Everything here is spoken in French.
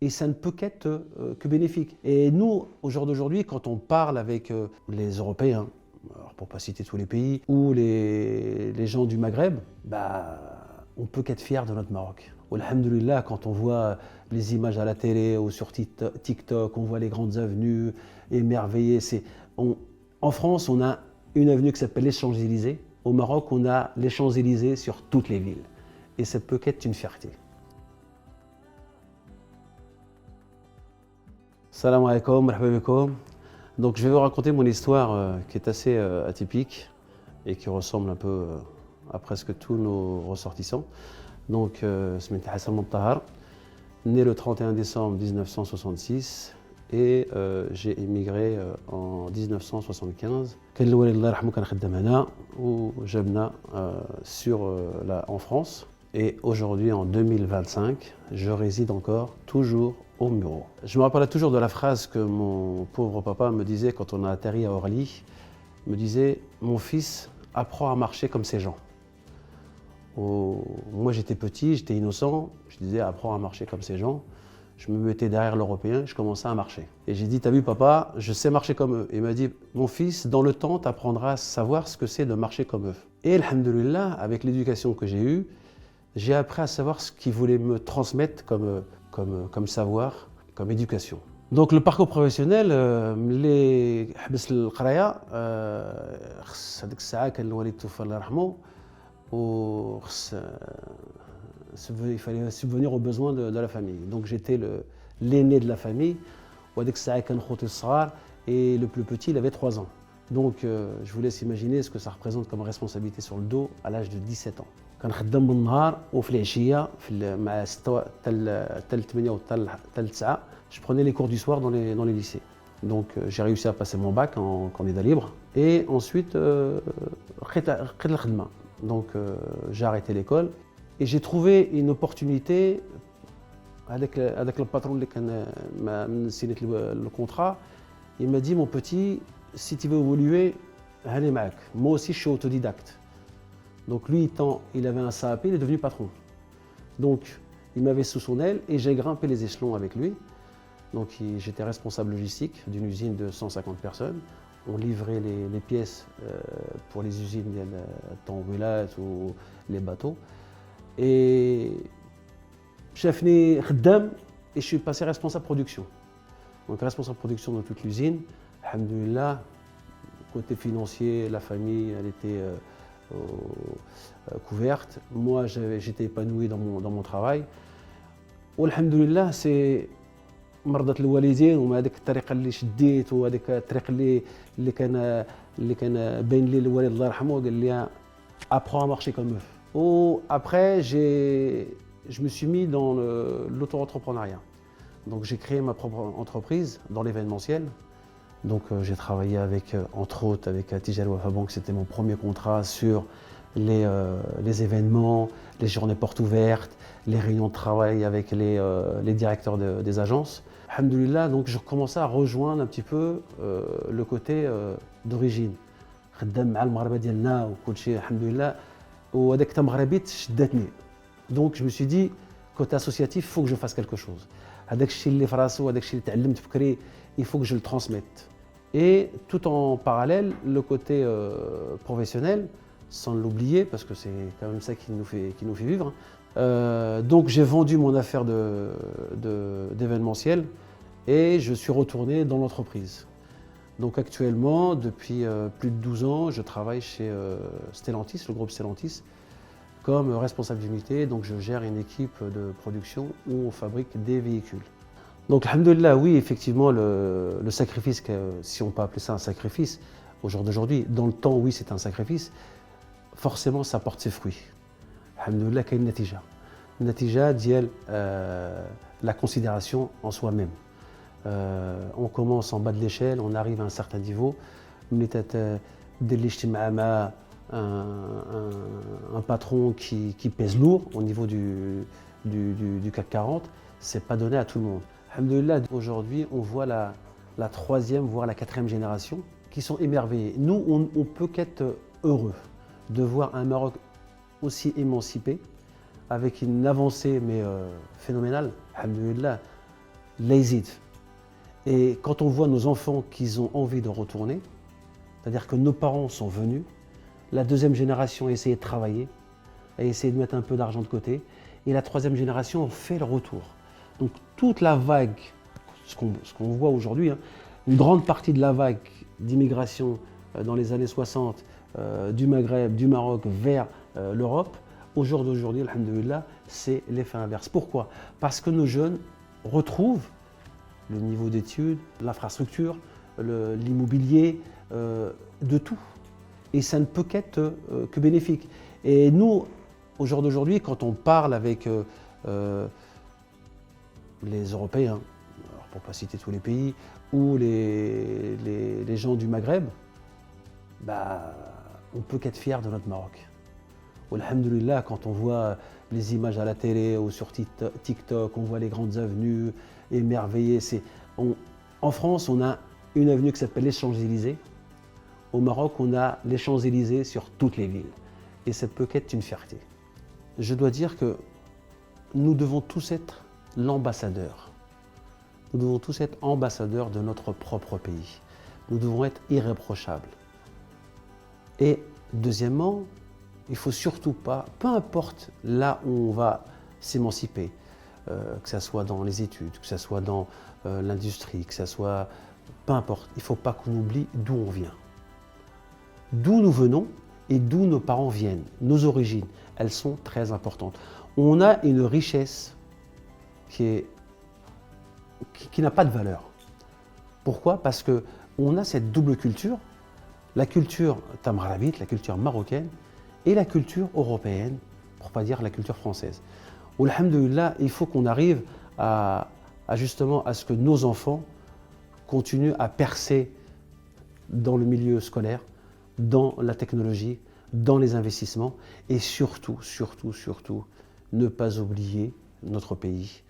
Et ça ne peut qu'être que bénéfique. Et nous, au jour d'aujourd'hui, quand on parle avec les Européens, alors pour ne pas citer tous les pays, ou les gens du Maghreb, bah, on peut qu'être fier de notre Maroc. Alhamdulillah, quand on voit les images à la télé ou sur TikTok, on voit les grandes avenues émerveillées. En France, on a une avenue qui s'appelle les Champs-Élysées. Au Maroc, on a les Champs-Élysées sur toutes les villes. Et ça peut qu'être une fierté. Salam alaikum, marhaba bikoum. Donc je vais vous raconter mon histoire qui est assez atypique et qui ressemble un peu à presque tous nos ressortissants. Donc, Sminti Hassan Montahar, né le 31 décembre 1966 et j'ai émigré en 1975. كان الوالد الله يرحمه كان خدام هنا وجابنا en France. Et aujourd'hui, en 2025, je réside encore toujours au Muro. Je me rappelle toujours de la phrase que mon pauvre papa me disait quand on a atterri à Orly. Il me disait « Mon fils, apprends à marcher comme ces gens ». Moi, j'étais petit, j'étais innocent. Je disais « Apprends à marcher comme ces gens ». Je me mettais derrière l'Européen, je commençais à marcher. Et j'ai dit « T'as vu papa, je sais marcher comme eux ». Et il m'a dit « Mon fils, dans le temps, tu apprendras à savoir ce que c'est de marcher comme eux ». Et alhamdoulilah, avec l'éducation que j'ai eue, j'ai appris à savoir ce qu'il voulait me transmettre comme savoir, comme éducation. Donc le parcours professionnel, اللي حبس القرايه خص هذيك الساعه كان الوالد توفى الله يرحمه وخص il fallait subvenir aux besoins de la famille. Donc j'étais l'aîné de la famille وهذيك الساعه كان خوتي الصغار et le plus petit il avait 3 ans. Donc je vous laisse imaginer ce que ça représente comme responsabilité sur le dos à l'âge de 17 ans. كان خدام بالنهار وفي العشيه مع 6 حتى 8 حتى 9 je prenais les cours du soir dans les lycées. Donc j'ai réussi à passer mon bac en candidat libre et ensuite لقيت الخدمه. Donc j'ai arrêté l'école et j'ai trouvé une opportunité avec le patron اللي كان سينيت le contrat. Il m'a dit mon petit, si tu veux évoluer, allez معاك. Moi aussi je suis autodidacte. Donc lui, il avait un CAP, il est devenu patron. Donc il m'avait sous son aile et j'ai grimpé les échelons avec lui. Donc j'étais responsable logistique d'une usine de 150 personnes. On livrait les pièces pour les usines Tanguelat ou les bateaux. Et chefni khaddam et je suis passé responsable production. Donc responsable production dans toute l'usine. Alhamdulillah, côté financier, la famille, elle était couverte. Moi, j'étais épanoui dans mon travail. Walhamdulillah, c'est مرضت الوالدين وما هذيك الطريقه اللي شديت وهذيك الطريق اللي كان باين لي الوالد الله يرحمه قال لي apprends à marcher comme eux. Après, je me suis mis dans l'auto-entrepreneuriat. Donc j'ai créé ma propre entreprise dans l'événementiel. Donc j'ai travaillé avec, entre autres, avec Tijal Wafa Bank, c'était mon premier contrat sur les événements, les journées portes ouvertes, les réunions de travail avec les directeurs des agences. Alhamdulillah, donc je commençais à rejoindre un petit peu le côté d'origine. خدام مع المغاربه ديالنا وكل شيء الحمد لله وهذاك تا مغربيت شدتني. Donc je me suis dit côté associatif, il faut que je fasse quelque chose. هذاك الشيء اللي في راسو هذاك الشيء اللي تعلمت بكري, il faut que je le transmette. Et tout en parallèle, le côté professionnel, sans l'oublier, parce que c'est quand même ça qui nous fait vivre. Donc j'ai vendu mon affaire d'événementiel et je suis retourné dans l'entreprise. Donc actuellement, depuis plus de 12 ans, je travaille chez Stellantis, le groupe Stellantis, comme responsable d'unité. Donc je gère une équipe de production où on fabrique des véhicules. Donc, alhamdoulilah, oui, effectivement, le sacrifice, si on peut appeler ça un sacrifice, au jour d'aujourd'hui, dans le temps, oui, c'est un sacrifice, forcément, ça porte ses fruits. Alhamdoulilah, qu'il y a une natija. Une natija, diel, la considération en soi-même. On commence en bas de l'échelle, on arrive à un certain niveau. Un patron qui pèse lourd au niveau du CAC 40, c'est pas donné à tout le monde. Alhamdulillah, aujourd'hui, on voit la 3e, voire la 4e génération qui sont émerveillés. Nous, on peut qu'être heureux de voir un Maroc aussi émancipé, avec une avancée mais phénoménale. Alhamdulillah, lazy. Et quand on voit nos enfants qu'ils ont envie de retourner, c'est-à-dire que nos parents sont venus, la deuxième génération a essayé de travailler, a essayé de mettre un peu d'argent de côté, et la troisième génération a fait le retour. Donc toute la vague, ce qu'on voit aujourd'hui, hein, une grande partie de la vague d'immigration dans les années 60 du Maghreb, du Maroc vers l'Europe, au jour d'aujourd'hui, alhamdoulilah, c'est l'effet inverse. Pourquoi? Parce que nos jeunes retrouvent le niveau d'études, l'infrastructure, l'immobilier, de tout. Et ça ne peut qu'être que bénéfique. Et nous, au jour d'aujourd'hui, quand on parle avec les Européens, alors pour ne pas citer tous les pays, ou les gens du Maghreb, bah, on ne peut qu'être fier de notre Maroc. Alhamdoulilah, quand on voit les images à la télé ou sur TikTok, on voit les grandes avenues émerveillées. En France, on a une avenue qui s'appelle les Champs-Élysées. Au Maroc, on a les Champs-Élysées sur toutes les villes. Et ça peut qu'être une fierté. Je dois dire que nous devons tous être l'ambassadeur. Nous devons tous être ambassadeurs de notre propre pays. Nous devons être irréprochables. Et deuxièmement, il ne faut surtout pas, peu importe là où on va s'émanciper, que ce soit dans les études, que ce soit dans l'industrie, que ce soit, peu importe, il ne faut pas qu'on oublie d'où on vient. D'où nous venons et d'où nos parents viennent, nos origines, elles sont très importantes. On a une richesse qui n'a pas de valeur. Pourquoi? Parce qu'on a cette double culture, la culture tamravite, la culture marocaine, et la culture européenne, pour ne pas dire la culture française. Alhamdoulilah, il faut qu'on arrive justement à ce que nos enfants continuent à percer dans le milieu scolaire, dans la technologie, dans les investissements, et surtout, ne pas oublier notre pays,